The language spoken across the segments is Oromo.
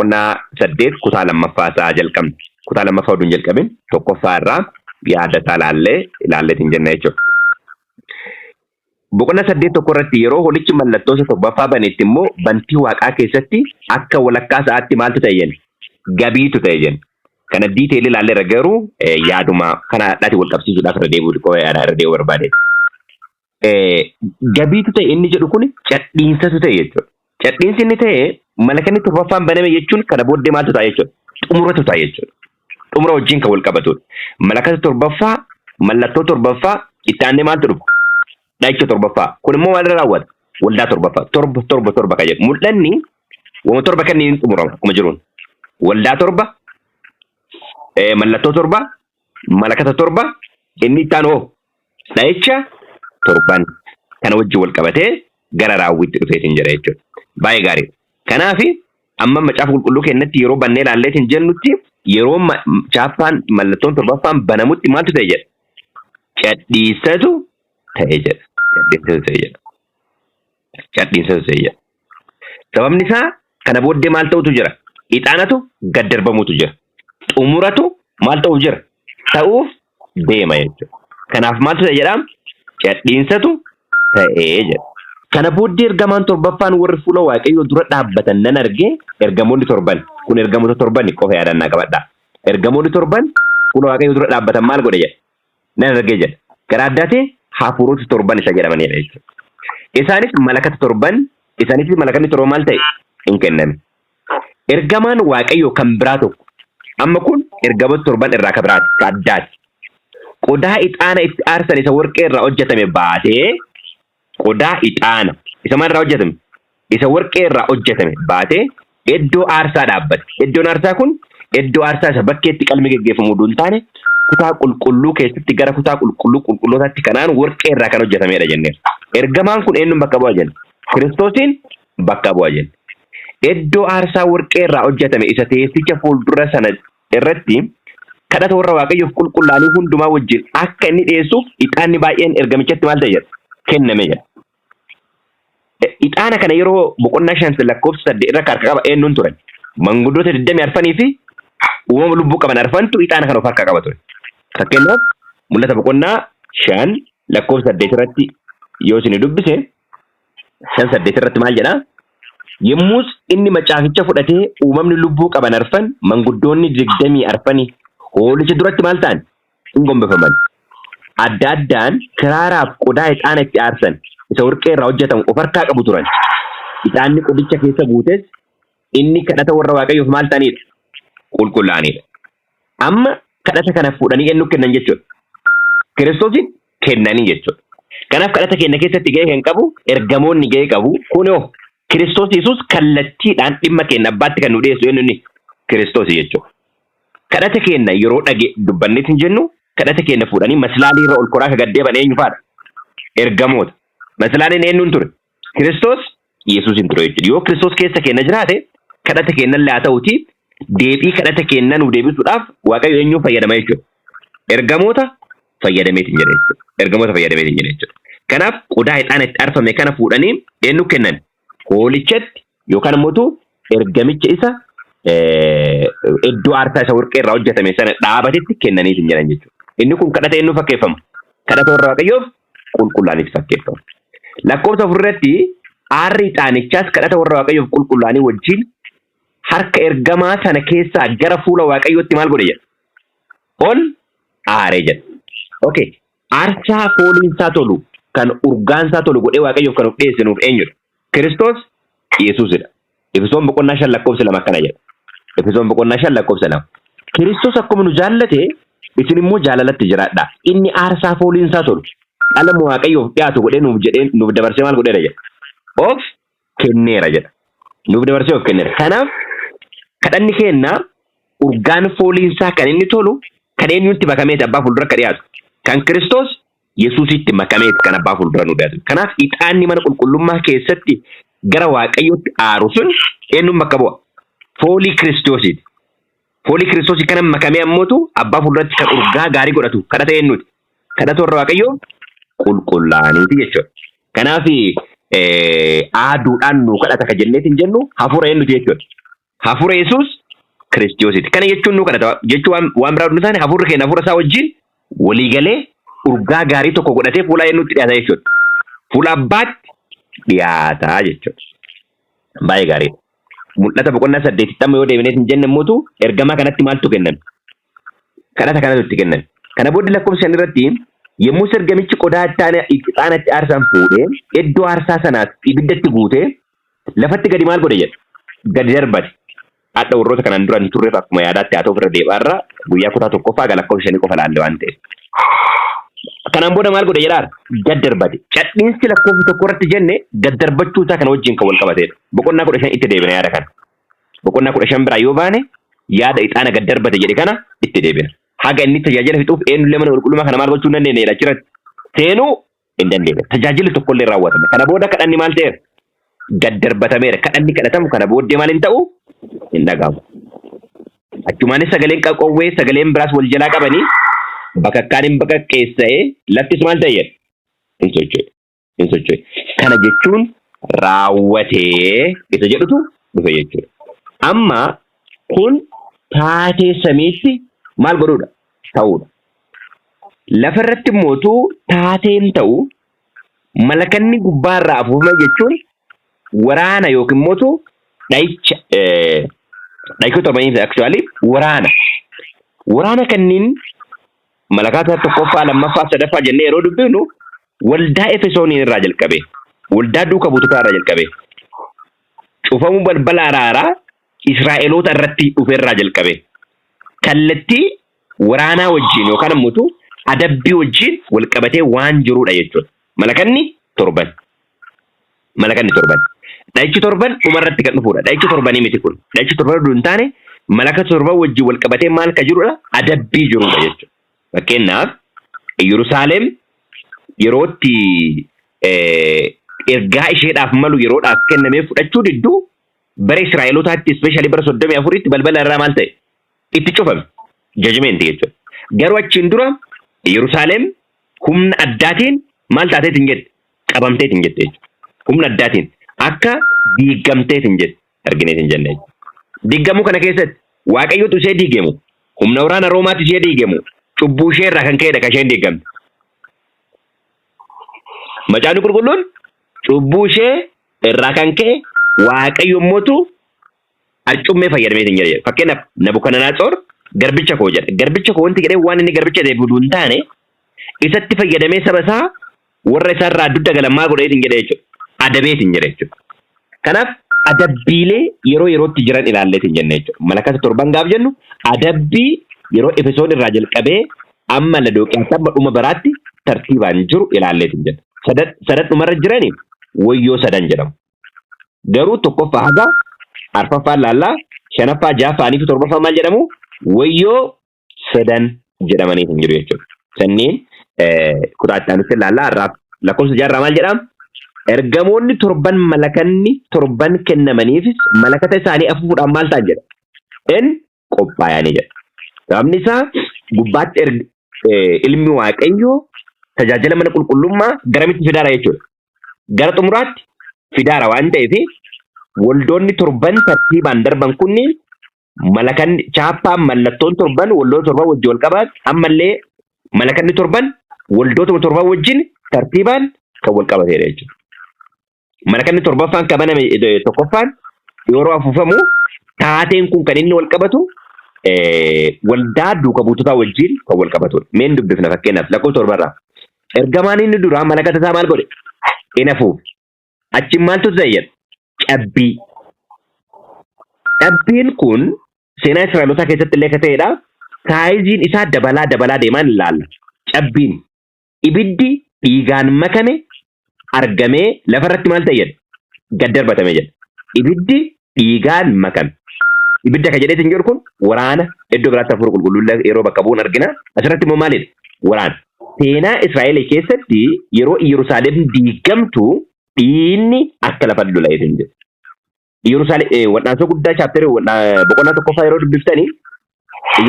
boqonnaa 8 kutaa lammaffaa jalqabne. Kutaa lammaffaa oduun jalqabin tokkoffaa irraa yaadataa ilaalleetiin jenna jechuudha. Boqonnaa 8 tokko irratti yeroo holichi mallattoo isa torbaffaa baneetti immoo bantii waaqaa keessatti akka walakkaa sa'aatti maaltu ta'e jenna? Gabiitu ta'e jenna. Kana diiteelii ilaalleerra garuu yaaduma kana dhati wal qabsiisuudhaaf irra deebi'uu barbaade. Gabiitu ta'e inni jedhu kun cadhiinsatu ta'e jechuudha. Cadhiinsi inni ta'e malakanni torbaffaan baname jechuun kana booddee maaltu ta'a jechuudha? Xumuratu ta'a jechuudha. Xumura wajjin kan wal qabatudha. Malakata torbaffaa, mallattoo torbaffaa, itti aanee maaltu dhufu? Dhaicha torbaffaa. Kun immoo maalirra raawwata? Waldaa torbaffaa. Torba kan jedhu. Mul'anni wama torba kan inni xumurama akkuma jiruun. Waldaa torba, mallattoo torba, malakata torba, inni itti aanu dhaicha torban kana wajjin wal qabatee gara raawwitti dhufeetiin jira jechuudha. Baay'ee gaarii. Kanaaf amma macaafa qulqulluu keenyatti yeroo bannee ilaalleetiin jennutti yeroo chaappaan mallattoon torbaffaan banamutti maaltu ta'e jedha? Cadhiisatu ta'e jedha. Cadhiisatu ta'e jedha. Sababni isaa kana booddee maal ta'utu jira? Ixaanatu gad darbamutu jira. Xumuratu maal ta'uuf jira? Ta'uuf deema jechuudha. Kanaaf maaltu ta'e jedhaa? Cadhiisatu ta'ee jedha. Kana booddee ergamaan torbaffaan warri fuula waaqayyoo dura dhaabbatan nan argee ergamoonni torban kun ergamoota torban qofa yaadannaa qabadha. Ergamoonni torban fuula waaqayyoo dura dhaabbatan maal godhe jedha? Nan argee jedha. Gara addaatee hafuurota torban isa jedhamanidha jechuudha. Isaanis malakata torban isaanis malakanni torba maal ta'e hin kenname. Ergamaan waaqayyoo kan biraa tokko amma kun ergamoota torban irraa kan biraati ka addaati. Qodaa ixaana itti aarsan isa warqee irraa hojjetame baatee qodaa ixaana isa maal irraa hojjetame? Isa warqee irraa hojjetame baatee iddoo aarsaa dhaabbate. Iddoon aarsaa kun iddoo aarsaa isa bakkeetti qalmi geggeeffamu duun taane kutaa qulqulluu keessatti gara kutaa qulqullootaatti kanaan warqee irraa kan hojjetamedha jennee. Ergamaan kun eenyuun bakka bu'a jenna? Kiristoosiin bakka bu'a jenna. Iddoo aarsaa warqee irraa hojjetame isa teessicha fuuldura sana irratti kadhata warra waaqayyoof qulqullaa'anii hundumaa wajjin akka inni dhiyeessuuf ixaanni baay'een ergamichatti maal ta'e jedha? Kenname jedha. Ixaana kana yeroo boqonnaa 5 lakkoofsa 8 irra harka qaba eenyuun turan? Manguddoota 20 arfanii fi uumama lubbuu qaban arfantu ixaana kana of harka qaba ture. Fakkeenyaaf mul'ata boqonnaa 5 lakkoofsa 8 irratti yoo isin dubbise 5:8 irratti maal jedha? Yemmus inni macaaficha fudhatee uumamni lubbuu qaban arfan manguddoonni 20 arfanii hoolicha duratti maal ta'an? Hin gombifaman. Adda addaan kiraaraaf qodaa ixaana itti aarsan isa warqee irraa hojjetamu of harkaa qabu turan. Ixaanni qodicha keessa buutes inni kadhata warra waaqayyoof maal ta'anidha? Qulqullaa'anidha. Amma kadhata kana fuudhanii eenyu kennan jechuudha? Kiristoosiin kennanii jechuudha. Kanaaf kadhata keenya keessatti gahee kan qabu ergamoonni gahee qabu kunoo Kiristoos Yesuus kallattiidhaan dhimma keenya abbaatti kan nu dhiyeessu eenyuuni? Kiristoos jechuudha. Kadhata keenya yeroo dubbanneet hin jennu kadhata keenya fuudhanii maslaalii irra ol koraa ka gaddeeban eenyu faadha? Ergamoota. Maslaaliin eenyuun ture? Kiristoos Yesuusin ture jechuudha. Yoo Kiristoos keessa keenya jiraate kadhata keenya illee haa ta'uti deebii kadhata keenya nuuf deebisuudhaaf waaqayyo eenyuun fayyadama jechuudha? Ergamoota fayyadameetiin jedha jechuudha. Ergamoota fayyadameetiin jedha jechuudha. Kanaaf qodaa ixaana itti aarfame kana fuudhanii eenyu kennan? Hoolichatti yookaan immoo ergamicha isa iddoo aarsaa isa warqee irraa hojjetame sana dhaabatetti kennaniitiin jedhan jechuudha. Inni kun kadhata eenyu fakkeeffama? Kadhata warra waaqayyoof qulqullaa'aniif fakkeeffama. Lakkoofsa 4 irratti aarri ixaanichaas kadhata warra waaqayyoof qulqullaa'anii wajjin harka ergamaa sana keessaa gara fuula waaqayyootti maal godhe jedha? Ol aaree jedha. Okay. Aarsaa fooliinsaa tolu kan urgaansaa tolu godhee waaqayyoof kan of dhiyeessinuuf eenyudha? Kiristoos Yesuusidha. Efesoon boqonnaa 5 lakkoofsa 2 akkana jedha. Efesoon boqonnaa 5 lakkoofsa 2. Kiristoos akkuma nu jaallate isin immoo jaalalatti jiraadha. Inni aarsaa fooliinsaa tolu dhala waaqayyoof dhiyaatu godhee nuuf dabarsee maal godheera jedha? Of kenneera jedha. Nuuf dabarsee of kenneera. Kanaaf kadhanni keenya urgaan fooliinsaa kan inni tolu kan eenyutti makameeti abbaa fuuldura akka dhiyaatu? Kan Kiristoos Yesuusitti makameeti kan abbaa fuuldura nu dhiyaatu. Kanaaf ixaanni mana qulqullummaa keessatti gara waaqayyootti aaru sun eenyuun bakka bu'a? Foolii Kiristoosiiti. Foolii Kiristoosii kana makamee ammootu abbaa fuulduratti kan urgaa gaarii godhatu kadhata eenyuuti? Kadhata warra waaqayyoo qulqullaa'aniiti jechuudha. Kanaaf aaduudhaan nu kadhata ka jenneetiin jennu hafuura eenyuti jechuudha? Hafuura Yesuus Kiristoosiiti. Kana jechuun nu kana jechuun waan biraa nu taane hafuurri keenya hafuura isaa wajjin walii galee urgaa gaarii tokko godhatee fuula eenyutti dhiyaata jechuudha. Fuula abbaatti dhiyaata jechuudha. Baay'ee gaarii. Mul'ata boqonnaa 8 yoo deebineet hin jenne mootu ergamaa kanatti maaltu kennan? Kadhata kanatu itti kennan. Kana booddee lakkoofsa irratti yommuu ergamichi qodaa ixaanatti aarsan fuudhee iddoo aarsaa sanaas ibiddatti guutee lafatti gadi maal godhe jedha? Gadi darbate. Hadha warroota kanaan duraan hin turreef akkuma yaadaatti haa ta'u ofirra deebaarra guyyaa 11ffaa lakkoofsa 5 qofa laalle waan ta'eef. Kanaan booda maal godhe jedhaara? Gad darbate. Cadhiinsi lakkoofsa tokko irratti jenne gad darbachuu isaa kana wajjin kan wal qabatedha. Boqonnaa 15 itti deebina yaada kana. Boqonnaa 15 biraa yoo baane yaada ixaana gad darbate jedhe kana itti deebina. Haga inni tajaajila fixuuf eenyullee mana qulqullummaa kana maal gochuu hin dandeenye achirratti seenuu hin dandeenye. Tajaajilli tokkollee raawwatame. Kana booda kadhanni maal ta'eera? Gad darbatameera. Kadhanni kadhatamu kana booddee maal hin ta'u? Hin dhagahamu. Achumaanis sagaleen qawwee sagaleen biraas wal jalaa qabanii bakakkaan hin baqaqqeessa'ee laftis maal ta'e jedha? Hin socho'e. Hin socho'e. Kana jechuun raawwatee isa jedhutu dhufe jechuudha. Amma kun taatee samiitti maal godhuudha? Ta'uudha. Lafa irratti mootuu taateen ta'u malakanni gubbaarraa afuufame jechuun waraana yookiin mootuu dha'icha torbanii actually waraana kanneen malakaata tokkoffaa lammaffaa sadaffaa jennee yeroo dubbinu waldaa Efesooniin irraa jalqabe waldaa duuka buutotaa irraa jalqabe cufamuu balbala araaraa Israa'eloota irratti dhufe irraa jalqabe kallattii waraanaa wajjin yookaan ammoo adabbii wajjin wal qabatee waan jirudha jechuudha. Malakanni torban. Dha'ichi torban dhumarratti kan dhufudha. Dha'ichi torbanii miti kun. Dha'ichi torban duun taane malaka torban wajjin wal qabatee maal ka jirudha? Adabbii jirudha jechuudha. Fakkeenyaaf Yerusaalem yerootti ergaa isheedhaaf malu yeroodhaaf kennamee fudhachuu didduu bara Israa'elootaatti especially bara 34tti balbala irraa maal ta'e? Itti cufame. Judgment jechuudha. Garuu achiin dura Yerusaalem humna addaatiin maal taateet hin jette? Qabamteet hin jette jechuudha. Humna addaatiin akka diigamteet hin jette argineet hin jenne. Diigamuu kana keessatti Waaqayyootu ishee diigemu. Humna waraana Roomaatti ishee diigemu. Cubbuu ishee irraa kan ka'edha kan isheen diigamte. Macaafni qulqulluun cubbuu ishee irraa kan ka'e Waaqayyo mootu arcummee fayyadameet hin jedhe. Fakkeenyaaf Nabukadnezar garbicha koo jedha. Garbicha koo wanti jedhee waan inni garbicha ta'e buduu hin taane isatti fayyadamee saba isaa warra isaa irraa dudda galammaa godheet hin jedhe jechuudha. Adabeet hin jedhe jechuudha. Kanaaf adabbiilee yeroo yerootti jiran ilaalleet hin jenne jechuudha. Malakata torban gaaf jennu adabbii yeroo Efesoon irraa jalqabee amma Laodooqiyaa amma dhuma baraatti tartiibaan jiru ilaalleet hin jenne. Sadan dhumarra jiranii wayyoo sadan jedhamu. Garuu tokkoffaa haga arfaffaan laallaa shanaffaa ja'affaanii fi torbaffaa maal jedhamu? Wayyoo sadan jedhamanii hin jiru jechuudha. Sanniin kutaatti laallaa irraa lakkoofsa jaarraa maal jedhama? Ergamoonni torban malakanni torban kennamaniifis malakata isaanii afuufuudhaan maal ta'an jedha? In qophaa'anii jedha. Sababni isaa gubbaatti ilmi Waaqayyoo tajaajila mana qulqullummaa garamitti fidaara jechuudha. Gara xumuraatti fidaara waan ta'eef waldoonni torban tartiibaan darban kunniin malakanni chaappaan mallattoon torban waldoota torban wajjin wal qaban ammallee malakanni torban waldoota torban wajjin tartiibaan kan wal qabatedha jechuudha. Malakanni torbaffaan kabaname tokkoffaan yeroo afuufamu taateen kun kan inni wal qabatu waldaa duuka buutotaa wajjin kan wal qabatudha. Meen dubbifna fakkeenyaaf lakkoofsa torbarraa. Ergamaan inni duraa malakata isaa maal godhe? In afuufe. Achi maaltu zayyad? Cabbii. Cabbiin kun seenaa Israa'elootaa keessatti illee akka ta'edha. Saayiziin isaa dabalaa deemaan ilaalla. Cabbiin ibiddi dhiigaan makame argamee lafarratti maal ta'e? Gad darbatame jedha. Ibiddi dhiigaan makame. Ibidda ka jedheetiin jiru kun waraana iddoo biraatti hafuura qulqulluu yeroo bakka bu'uun argina. Asirratti immoo maalidha? Waraana. Seenaa Israa'el keessatti yeroo Yerusaalem diigamtu dhiinni akka lafa lola'eetiin jira. Yerusaalem wadhaansoo guddaa chaapterii boqonnaa tokkoffaa yeroo dubbiftanii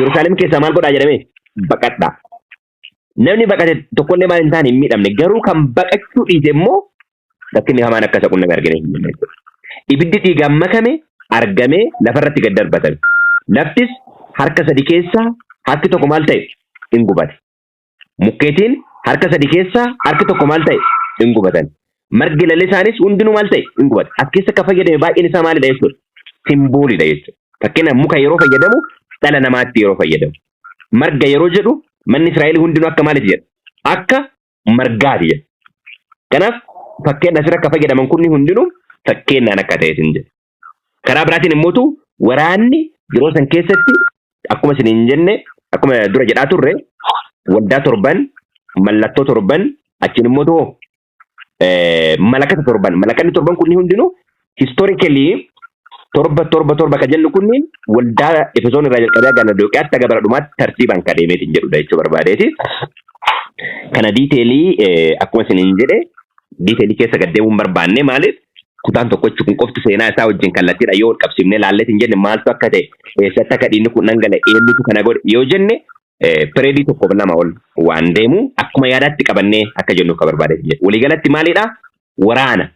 Yerusaalem keessaa maal godhaa jedhamee? Baqadhaa. Namni baqate tokkollee maal hin taane hin miidhamne garuu kan baqachuu dhiise immoo rakkinni hamaan akka isa qunname argine hin jenne. Ibiddi dhiigaan makame argamee lafarratti gad darbatame. Laftis harka sadi keessaa harki tokko maal ta'e hin gubate. Mukkeetiin harka sadi keessaa harki tokko maal ta'e hin gubatan. Margi lalisaanis hundinuu maal ta'e hin gubate. As keessa akka fayyadame baay'een isaa maalidha jechuudha? Simboolidha jechuudha. Fakkeenyaaf muka yeroo fayyadamu dhala namaatti yeroo fayyadamu. Marga yeroo jedhu manni Israa'el hundinuu akka maalitti jedha? Akka margaati jedha. Kanaaf fakkeenya asirra akka fayyadaman kunni hundinuu fakkeenyaan akka ta'eetiin jedha. Karaa biraatiin immoo waraanni yeroo san keessatti akkuma isin hin jenne akkuma dura jedhaa turre waldaa torban mallattoo torban achiin immoo malakata torban malakanni torban kunni hundinuu historically torba ka jennu kunniin waldaa Efesoon irraa jalqabee gara Laodiqeyaatti aga bara dhumaatti tartiibaan ka deemeetiin jedhudha jechuu barbaadeeti. Kana diiteelii akkuma isin hin jedhe diiteelii keessa gad deemuun barbaanne maaliif kutaan tokkochi kun qofti seenaa isaa wajjin kallattiidha yoo wal qabsiifnee laalleetiin jenne maaltu akka ta'e eessatti akka dhiinni kun dhangala eenyutu kana godhe yoo jenne pireedii tokkoof lama ol waan deemu akkuma yaadaatti qabannee akka jennuuf ka barbaadeeti jedhe. Waliigalatti maalidha? Waraana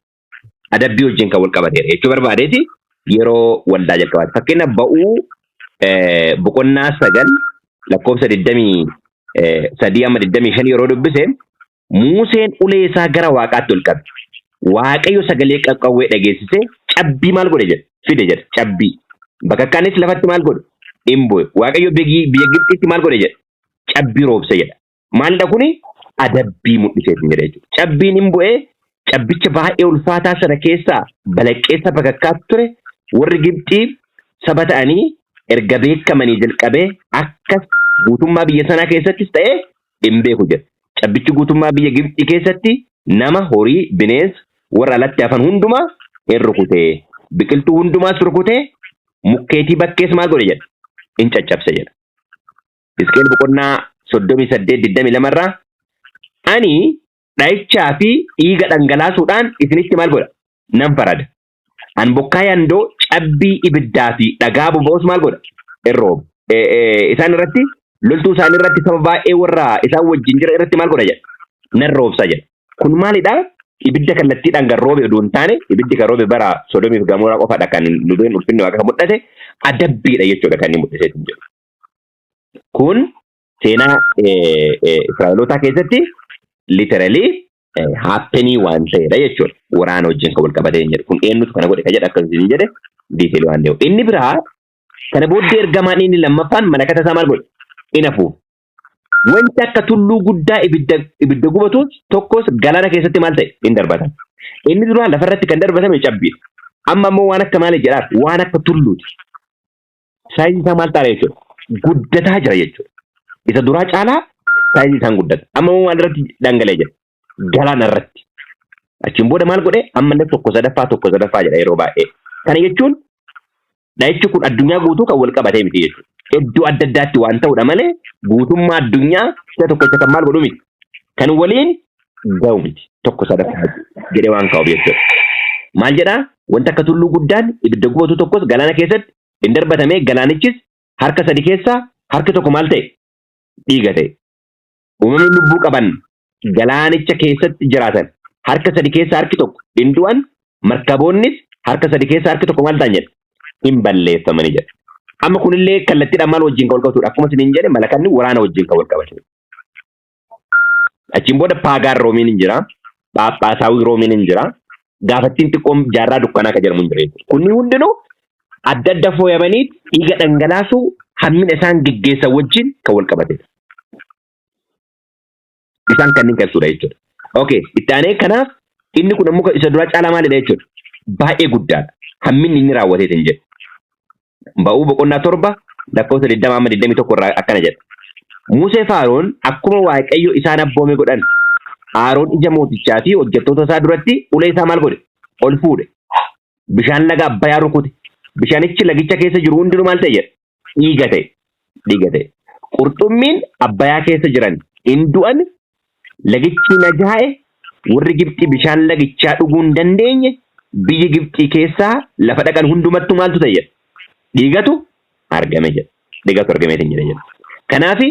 adabbii wajjin kan wal qabateera jechuu barbaadeeti. Yeroo waldaa jalqabaati. Fakkeenyaaf ba'uu boqonnaa 9 lakkoofsa 23 amma 25 yeroo dubbise Museen ulee isaa gara Waaqaatti ol qabe. Waaqayyo sagalee qaqqawwee dhageessisee cabbii maal godhe jedhe fide jedhe cabbii. Bakka kaanis lafatti maal godhe imboe. Waaqayyo biyya Gibxiitti maal godhe jedhe cabbii roobse jedha. Maalidha kuni adabbii mul'iseetiin jedha jechuudha. Cabbiin imboe cabbicha baay'ee ulfaataa sana keessaa balaqqeessa bakakkaatti ture. Warri Gibxii saba ta'anii erga beekamanii jalqabee akkas guutummaa biyya sanaa keessattis ta'ee hin beeku jedha. Cabbichi guutummaa biyya Gibxii keessatti nama horii bineensa warra alatti hafan hundumaa hin rukutee biqiltuu hundumaas rukutee mukkeetii bakkees maal godhe jedha hin caccabse jedha. Hisqeel boqonnaa 38:22 irraa ani dha'ichaa fi dhiiga dhangalaasuudhaan isinitti maal godha nan farada. An bokkaa yandoo cabbii ibiddaa fi dhagaa boba'us maal godha irroobu. Isaan irratti loltuu isaan irratti saba baay'ee warra isaan wajjin jira irratti maal godha jedha nan roobsa jedha. Kun maalidha? Ibidda kallattiidhaan kan roobe odoo hin taane ibiddi kan roobe bara Sodomii fi Gamoraa qofaadha kan lubeen ulfinni waaqa kan mul'ate adabbiidha jechuudha kan inni mul'iseetiin jedhu. Kun seenaa Israa'elootaa keessatti literally happenii waan ta'edha jechuudha. Waraana wajjin kan wal qabatee jedhu. Kun eenyutu kana godhe ka jedha akkasiin jedhe diiteelii waan ta'eef. Inni biraa kana booddee ergamaan inni lammaffaan malakata isaa maal godhe? Hin hafuuf. Wanti akka tulluu guddaa ibidda gubatu tokkos galaana keessatti maal ta'e hin darbatan. Inni duraa lafarratti kan darbatame cabbiidha. Amma immoo waan akka maali jedhaaf waan akka tulluuti. Saayizii isaa maal ta'a jechuudha? Guddataa jira jechuudha. Isa duraa caalaa saayizii isaan guddata. Amma immoo waan irratti dhangala'ee jira? Galaana irratti. Achiin booda maal godhe? Amma illee tokko sadaffaa jedha yeroo baay'ee. Kana jechuun dha'ichi kun addunyaa guutuu kan wal qabatee miti jechuudha. Iddoo adda addaatti waan ta'udha malee guutummaa addunyaa isa tokkocha kan maal godhu miti. Kan waliin ga'u miti. Tokko sadaffaa jedhee waan ka'u jechuudha. Maal jedhaa? Wanta akka tulluu guddaan ibidda gubatu tokkos galaana keessatti hin darbatamee galaanichis harka sadi keessaa harki tokko maal ta'e? Dhiiga ta'e. Uumamni lubbuu qaban galaanicha keessatti jiraatan harka sadi keessaa harki tokko hin du'an markaboonnis harka sadi keessaa harki tokko maal ta'an jedha? Hin balleeffamanii jedha. Amma kunillee kallattiidhaan maal wajjin kan wal qabatudha. Akkuma isin jedhe malakanni waraana wajjin kan wal qabatudha. Achiin booda paagaan roomiin hin jira. Phaaphaasawii roomiin hin jira. Gaafattiin xiqqoon jaarraa dukkanaa kan jedhamu hin jira. Kunni hundinuu adda adda fooyamanii dhiiga dhangalaasuu hammina isaan geggeessan wajjin kan wal qabatedha. Isaan kanneen qabsudha jechuudha. Okay, itti aanee kanaaf inni kun ammoo isa dura caalaa maalidha jechuudha. Baay'ee guddaadha. Hamminni inni raawwatee hin jedhu. Ba'uu boqonnaa 7 lakkoofsa 20-21 irraa akkana jedha. Musee fi Aroon akkuma Waaqayyo isaan abboome godhan. Aroon ija mootichaa fi hojjettoota isaa duratti ulee isaa maal godhe? Ol fuudhe. Bishaan laga Abbayyaa rukute. Bishaanichi lagicha keessa jiru hundinuu maal ta'e jedha? Dhiiga ta'e. Dhiiga ta'e. Qurxummiin Abbayyaa keessa jiran hin du'an lagichi najaa'e warri Gibxii bishaan lagichaa dhuguu hin dandeenye biyyi Gibxii keessaa lafa dhaqan hundumattuu maaltu ta'e jedha? Dhiigatu argame jedha. Dhiigatu argameetiin jedha jedha. Kanaafi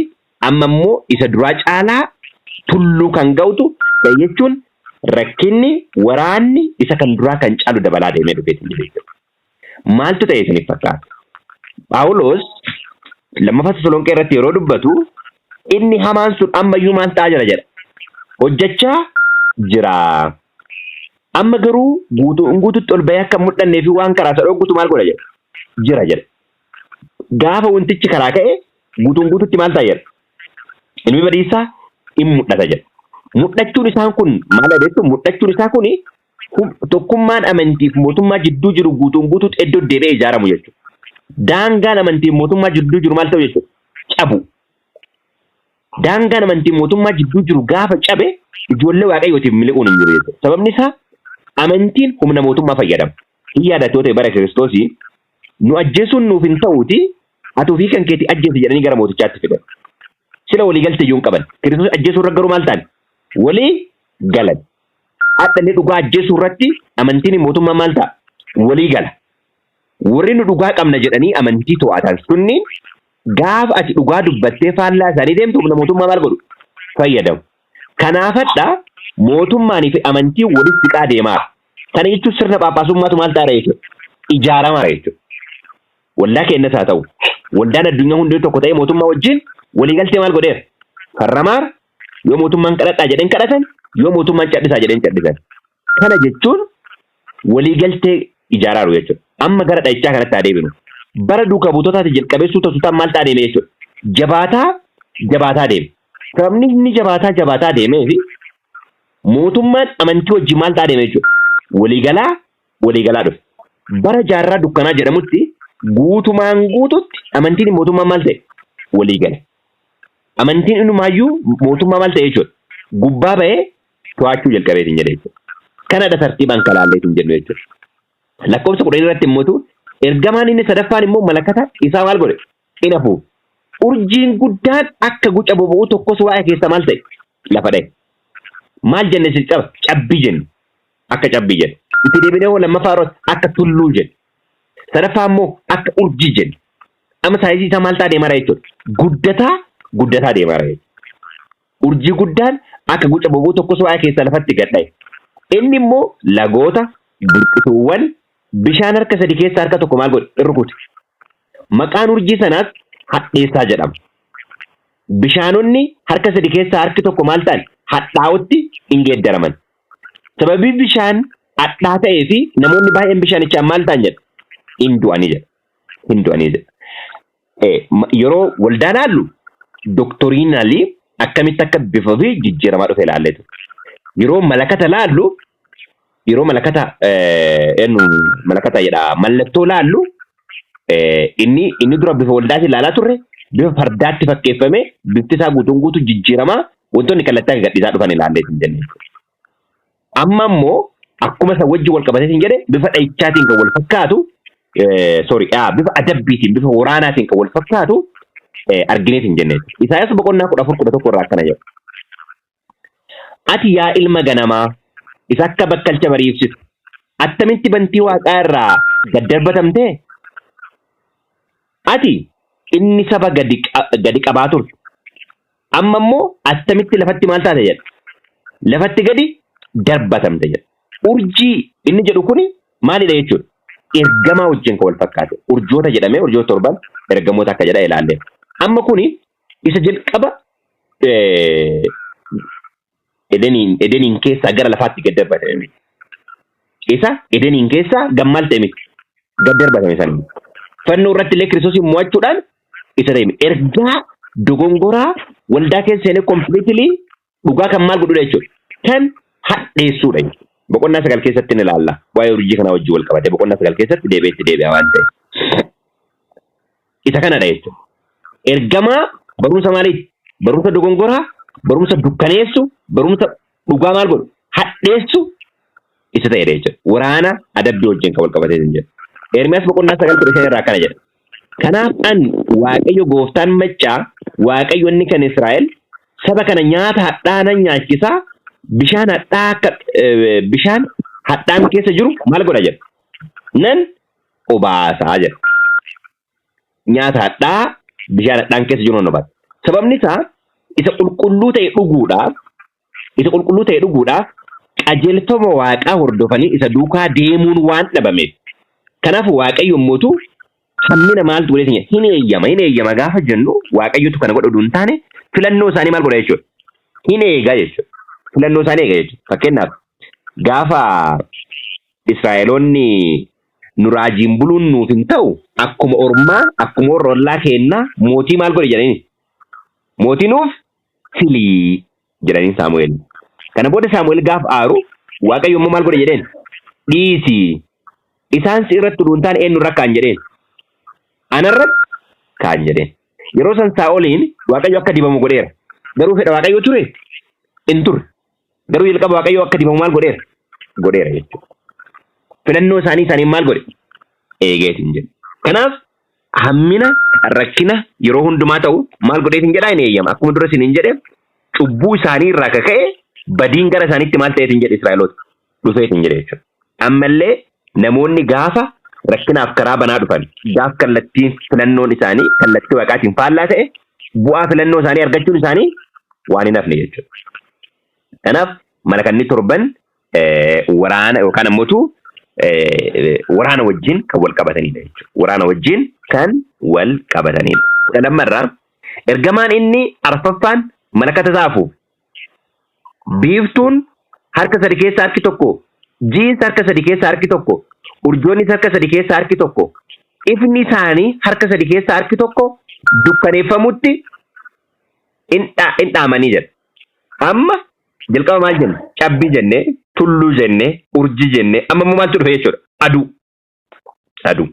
amma immoo isa duraa caalaa tulluu kan ga'utu ta'e jechuun rakkinni waraanni isa kan duraa kan caalu dabalaa deemee dhufeetiin jedha. Maaltu ta'e isiniif fakkaata? Phaawulos lammaffaa Tasalonqee irratti yeroo dubbatu inni hamaan sun ammayyuu maal ta'aa jira jedha. Hojjechaa jira. Amma garuu guutuutti ol bahee akka mul'annee fi waan karaa isa dhoogutu maal godha jedha. Jira jedha. Gaafa wantichi karaa ka'e guutuutti maal ta'a jedha. Inni badiisaa in mul'ata jedha. Mul'achuun isaa kun maal adeemtu? Mul'achuun isaa kun tokkummaan amantiif mootummaa jidduu jiru guutuutti iddoo deebi'ee ijaaramu jechuudha. Daangaan amantiif mootummaa jidduu jiru maal ta'u jechuudha? Cabu. Daangaan amantiif mootummaa jidduu jiru gaafa cabe ijoollee waaqayyootiif miliquun hin jiru jechuudha. Sababni isaa amantiin humna mootummaa fayyadama. Hin yaadatu ta'e bara Kiristoosii nu ajjeesuun nuuf hin ta'uuti ati ofii kan keetii ajjeesi jedhanii gara mootichaatti fidan. Sila walii galtee iyyuu hin qaban. Kiristoos ajjeesuu irra garuu maal ta'an? Walii galan. Haadhallee dhugaa ajjeesuu irratti amantiin mootummaa maal ta'a? Walii gala. Warri nu dhugaa qabna jedhanii amantii to'atan sunniin gaafa ati dhugaa dubbattee faallaa isaanii deemtu humna mootummaa maal godhu? Fayyadamu. Kanaafadha mootummaanii fi amantii walitti siqaa deemaa. Kana jechuun sirna phaaphaasummaatu maal ta'a jechuudha? Ijaaramaa jechuudha. Waldaa kennas haa ta'u. Waldaan addunyaa hundee tokko ta'ee mootummaa wajjin waliigaltee maal godheera? Karramaara yoo mootummaan kadhadhaa jedheen kadhatan yoo mootummaan cadhisaa jedheen cadhisan. Kana jechuun waliigaltee ijaaraaru jechuudha. Amma gara dhahichaa kanatti adeeminu. Bara duukaa buutootaati jalqabeessuu tasuutaan maal ta'a deeme jechuudha. Jabaataa deeme. Sababni inni jabaataa deemee fi mootummaan amantii wajjin maal ta'a deeme jechuudha. Waliigalaa dhufe. Bara jaarraa dukkanaa jedhamutti guutumaan guututti amantiin mootummaa maal ta'e? Waliigala. Amantiin innumaayyuu mootummaa maal ta'e jechuudha. Gubbaa ba'ee to'achuu jalqabeetiin jedhe jechuudha. Kanadha tartiibaan kalaalleetiin jennu jechuudha. Lakkoofsa 10 irratti immoo ergamaan inni sadaffaan immoo malakata isaa maal godhe? Ina fuudhe. Urjiin guddaan akka guca boba'uu tokkos waa'ee keessa maal ta'e? Lafa dha'e. Maal jenne si qaba? Cabbii jenne. Akka cabbii jenne. Itti deebinee lammaffaa irratti akka tulluu jenne. Sadaffaa immoo akka urjii jenne. Amma saayizii isaa maal ta'a deemaa jechuudha? Guddataa deemaa jechuudha. Urjii guddaan akka guca boba'uu tokkos waa'ee keessa lafatti gad dha'e. Inni immoo lagoota, burqituuwwan, bishaan harka sadii keessaa harka tokko maal godhe? Rukute. Maqaan urjii sanaas hadheessaa jedhama. Bishaanonni harka sadii keessaa harki tokko maal ta'an? Hadhaa'utti hin geeddaraman. Sababii bishaan hadhaa ta'ee fi namoonni baay'een bishaanichaan maal ta'an jedha? Hin du'anii jedha. Yeroo waldaan haallu dooktoriinaalii akkamitti akka bifa fi jijjiiramaa dhufe ilaalleetu. Yeroo malakata laallu malakata jedha mallattoo laallu inni dura bifa waldaatiin ilaalaa turre bifa fardaatti fakkeeffame bifti isaa guutuu jijjiiramaa wantoonni kallattii akka gadhiisaa dhufan ilaalleetiin jenne. Amma immoo akkuma isa wajji wal qabateetiin jedhe bifa dhahichaatiin kan wal fakkaatu bifa adabbiitiin bifa waraanaatiin kan wal fakkaatu argineetiin jenne. Isaayyaas boqonnaa 14:11 irraa akkana jedhu. Ati yaa ilma ganamaa isa akka bakkalcha bariifsitu attamitti bantii waaqaa irraa gad darbatamtee? Ati inni saba gadi qabaa turte. Amma immoo attamitti lafatti maal taate jedha? Lafatti gadi darbatamte jedha. Urjii inni jedhu kuni maalidha jechuudha? Ergamaa wajjin kan wal fakkaate. Urjoota jedhamee urjoota torban ergamoota akka jedha ilaalle. Amma kuni isa jalqaba edeniin keessaa gara lafaatti gad darbatame. Isa edeniin keessaa gammaal ta'e miti. Gad darbatame sana. Fannoo irratti illee Kiristoosiin mo'achuudhaan isa ta'e ergaa dogongoraa waldaa keessa seenee kompiliitilii dhugaa kan maal godhudha jechuudha. Kan hadheessuudha jechuudha. Boqonnaa 9 keessatti ni ilaalla. Waa'ee urjii kanaa wajjin wal qabate boqonnaa 9 keessatti deebi'a waan ta'e. Isa kanadha jechuudha. Ergamaa barumsa maaliiti? Barumsa dogongoraa, barumsa dukkaneessu, barumsa dhugaa maal godhu? Hadheessu isa ta'edha jechuudha. Waraana adabbii wajjin kan wal qabatee jira. Ermiyaas boqonnaa 9 irraa akkana jedha. Kanaaf Waaqayyo gooftaan maccaa Waaqayyo inni kan Israa'el saba kana nyaata hadhaa nan nyaachisaa bishaan hadhaan keessa jiru maal godha jedha? Nan obaasaa jedha. Nyaata hadhaa bishaan hadhaan keessa jiru nan obaasa. Sababni isaa isa qulqulluu ta'e dhuguudhaaf qajeelfama waaqaa hordofanii isa duukaa deemuun waan dhabameef Kanaaf waaqayyo mootu hammina maaltu godhe hin eeyyama gaafa jennu waaqayyotu kana godhu hin taane filannoo isaanii maal godha jechuudha. Hin eegaa jechuudha. Filannoo isaanii eega jechuudha. Fakkeenyaaf gaafa Israa'eloonni nu raajiin buluun nuuf hin ta'u akkuma ormaa akkuma rollaa kennaa mootii maal godhe jedhanii mootii nuuf filii jedhanii Saamu'eel. Kana booda Saamu'eel gaafa aaru waaqayyo immoo maal godhe jedheen dhiisi isaan si irratti dhuuntaan eenyu irra kaan jedheen anarratti kaan jedheen. Yeroo san Saa'oliin waaqayyo akka dibamu godheera. Garuu fedha waaqayyo ture hin turre. Garuu jalqaba waaqayyo akka dibamu maal godheera jechuudha. Filannoo isaanii maal godhe eegeetiin jedhe. Kanaaf hammina rakkina yeroo hundumaa ta'u maal godheetiin jedhaa hin eeyyama. Akkuma dura isin hin jedhe cubbuu isaanii irraa kaka'e badiin gara isaaniitti maal ta'eetiin jedhe Israa'eloota dhufeetiin jedhe jechuudha. Ammallee namoonni gaafa rakkinaaf karaa banaa dhufan gaaf kallattiin filannoon isaanii kallattii waaqaatiin faallaa ta'e bu'aa filannoo isaanii argachuun isaanii waan hin hafne jechuudha. Kanaaf malakanni torban waraana yookaan ammoo waraana wajjin kan wal qabatanidha jechuudha. Waraana wajjin kan wal qabatanidha. Lammarraa ergamaan inni arfaffaan malakata taafu biiftuun harka sadi keessa harki tokko jiinsa harka sadi keessa harki tokko urjoonnis harka sadi keessa harki tokko ifni isaanii harka sadi keessa harki tokko dukkaneeffamutti in dhaamanii jedha. Amma jalqaba maal jenne cabbii jenne tulluu jenne urjii jenne amma maaltu dhufe jechuudha aduu.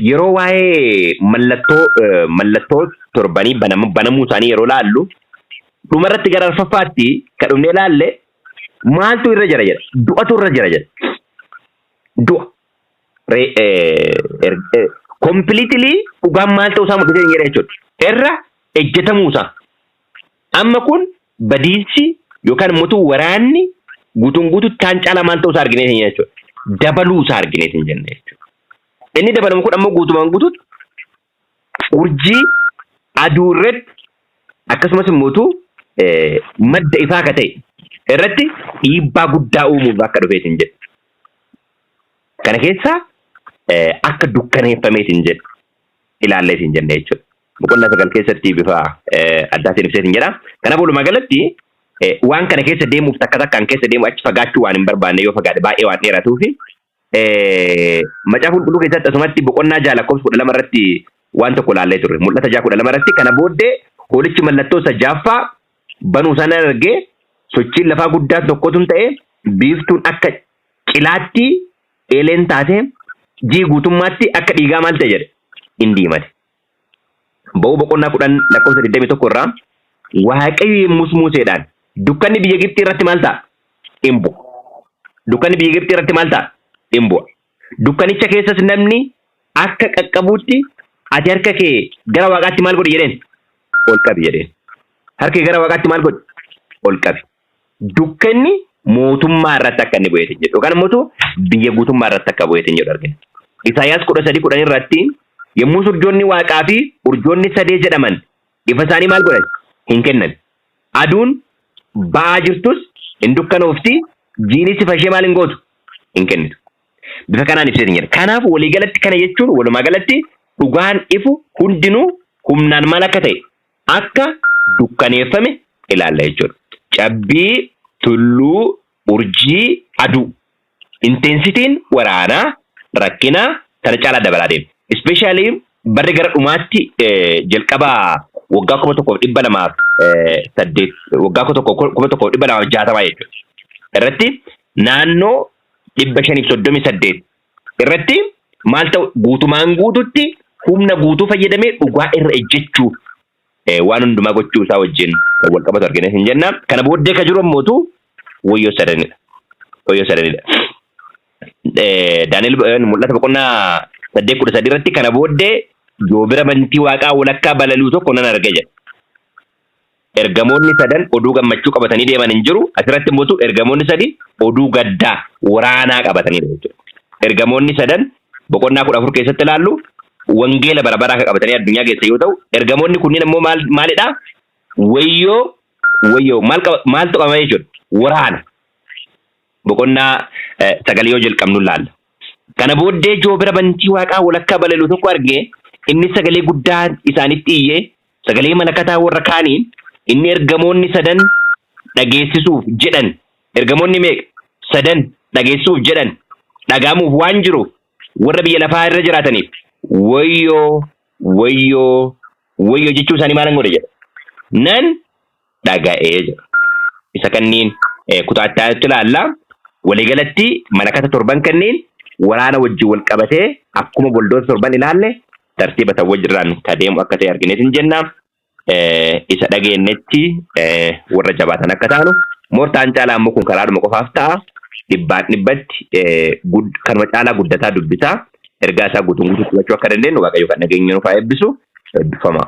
Yeroo waa'ee mallattoo torbanii banamuu isaanii yeroo laallu dhumarratti gara arfaffaatti kan dhufnee laalle maaltu irra jira jedha du'atu irra jira jedha du'a completely dhugaan maal ta'uu isaa mul'isee hin jedha jechuudha irra ejjetamuu isaa amma kun badiinsi yookaan immoo waraanni guutuun guutuutti kaan caalaa maal ta'uu isaa arginee hin jechuudha dabaluu isaa arginee hin jenne jechuudha. Inni dabalamu kun ammoo guutumaan guutuutti urjii aduu irratti akkasumas immoo madda ifaa akka ta'e irratti dhiibbaa guddaa uumuuf akka dhufeetiin jedhe. Kana keessaa akka dukkaneeffameetiin jedhe ilaalleetiin jenne jechuudha. Boqonnaa 9 keessatti bifa addaatiin ibseetiin jedha. Kanaaf walumaa galatti waan kana keessa deemuuf takkaan keessa deemu achi fagaachuu waan hin barbaanne yoo fagaate baay'ee waan dheeratuufi macaafa qulqulluu keessatti asumatti boqonnaa 6 lakkoofsa 12 irratti waan tokko ilaallee turre mul'ata 6:12 irratti kana booddee hoolichi mallattoo sajjaaffaa banuu sana argee sochiin lafaa guddaa tokkotu ta'e biiftuun akka cilaatti eeleen taate jii guutummaatti akka dhiigaa maal ta'e jedhe hin diimate. Ba'uu boqonnaa 10 lakkoofsa 21 irraa waaqayyo yemmus Museedhaan dukkanni biyya Gibxii irratti maal ta'a? Hin bu'a. Dukkanni biyya Gibxii irratti maal ta'a? Hin bu'a. Dukkanicha keessas namni akka qaqqabuutti ati harka kee gara waaqaatti maal godhi jedheen? Ol qabi jedheen. Harka kee gara waaqaatti maal godhi? Ol qabi. Dukkanni mootummaa irratti akka inni bu'eetiin jedhu yookaan immoo biyya guutummaa irratti akka bu'eetiin jedhu argina. Isaayyaas 13:10 irratti yommuu urjoonni waaqaa fi urjoonni sadee jedhaman ifa isaanii maal godhan? Hin kennan. Aduun ba'aa jirtus hin dukkanoofti jiinis ifa ishee maal hin gootu? Hin kennitu. Bifa kanaan ibseetiin jedha. Kanaaf waliigalatti kana jechuun walumaa galatti dhugaan ifu hundinuu humnaan maal akka ta'e akka dukkaneeffame ilaalla jechuudha. Cabbii, tulluu, urjii, aduu. Intensitiin waraanaa rakkinaa kana caalaa dabalaa deema. Especially barri gara dhumaatti jalqaba waggaa 1208 waggaa 1260 jechuudha. Irratti naannoo 538 irratti maal ta'u guutumaan guututti humna guutuu fayyadamee dhugaa irra ejjechuu waan hundumaa gochuu isaa wajjin wal qabatu argina hin jenna. Kana booddee ka jiru ammootu wayyoo sadanidha. Daani'el mul'ata boqonnaa 8:13 irratti kana booddee joobira bantii waaqaa walakkaa balaluu tokko nan arge jedha. Ergamoonni sadan oduu gammachuu qabatanii deeman hin jiru. Asirratti immoo ergamoonni sadi oduu gaddaa waraanaa qabatanii jechuudha. Ergamoonni sadan boqonnaa 14 keessatti ilaallu wangeela barabaraa akka qabatanii addunyaa keessa yoo ta'u, ergamoonni kunniin immoo maalidha? Wayyoo maaltu qabama jechuudha? Waraana. Boqonnaa 9 yoo jalqabnu ilaalla. Kana booddee joobira bantii waaqaa walakkaa balali'u tokko argee inni sagalee guddaa isaanitti iyyee sagalee malakataa warra kaaniin inni ergamoonni sadan dhageessisuuf jedhan ergamoonni meeqa sadan dhageessisuuf jedhan dhagaamuuf waan jiru warra biyya lafaa irra jiraataniif wayyoo jechuu isaanii maalan godhe jedha nan dhaga'ee jira isa kanniin kutaatti ilaalla waliigalatti malakata torban kanneen waraana wajjin wal qabatee akkuma boldoota torban ilaalle tartiiba ta'u wajjirraan kadeemu akka ta'e argineetiin jenna isa dhageenyetti warra jabaatan akka taanu moortaan caalaa ammoo kun karaadhuma qofaaf ta'a dhibbatti kanuma caalaa guddataa dubbisaa ergaa isaa guutuun guutuu fudhachuu akka dandeenyu waaqayyo kan nageenya nuuf haa eebbisu eebbifamaa.